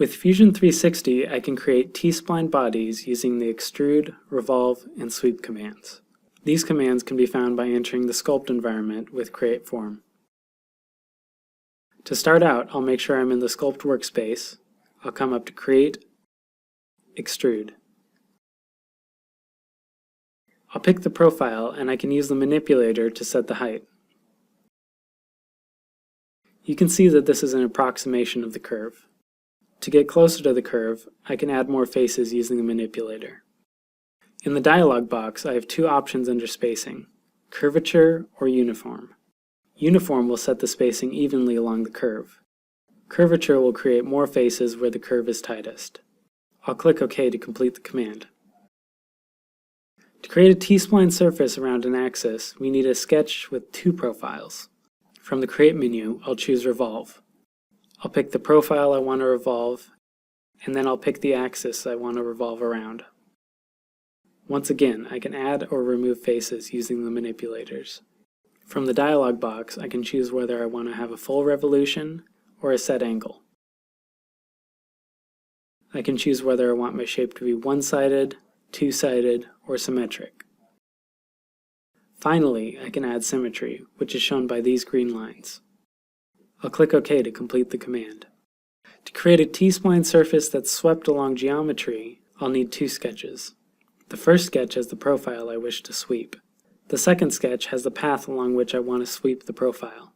With Fusion 360, I can create t-spline bodies using the extrude, revolve, and sweep commands. These commands can be found by entering the sculpt environment with create form. To start out, I'll make sure I'm in the sculpt workspace. I'll come up to create, extrude. I'll pick the profile and I can use the manipulator to set the height. You can see that this is an approximation of the curve. To get closer to the curve, I can add more faces using the manipulator. In the dialog box, I have two options under spacing, curvature or uniform. Uniform will set the spacing evenly along the curve. Curvature will create more faces where the curve is tightest. I'll click OK to complete the command. To create a t-spline surface around an axis, we need a sketch with two profiles. From the Create menu, I'll choose Revolve. I'll pick the profile I want to revolve, and then I'll pick the axis I want to revolve around. Once again, I can add or remove faces using the manipulators. From the dialog box, I can choose whether I want to have a full revolution or a set angle. I can choose whether I want my shape to be one-sided, two-sided, or symmetric. Finally, I can add symmetry, which is shown by these green lines. I'll click OK to complete the command. To create a t-spline surface that's swept along geometry, I'll need two sketches. The first sketch has the profile I wish to sweep. The second sketch has the path along which I want to sweep the profile.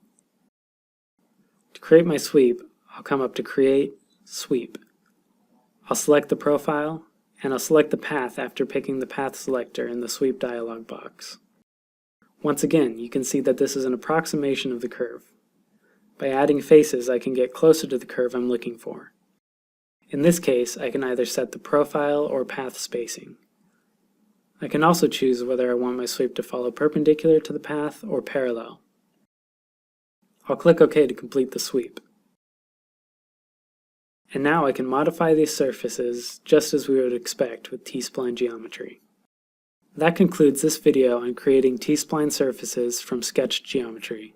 To create my sweep, I'll come up to Create, Sweep. I'll select the profile, and I'll select the path after picking the path selector in the Sweep dialog box. Once again, you can see that this is an approximation of the curve. By adding faces, I can get closer to the curve I'm looking for. In this case, I can either set the profile or path spacing. I can also choose whether I want my sweep to follow perpendicular to the path or parallel. I'll click OK to complete the sweep. And now I can modify these surfaces just as we would expect with t-spline geometry. That concludes this video on creating t-spline surfaces from sketched geometry.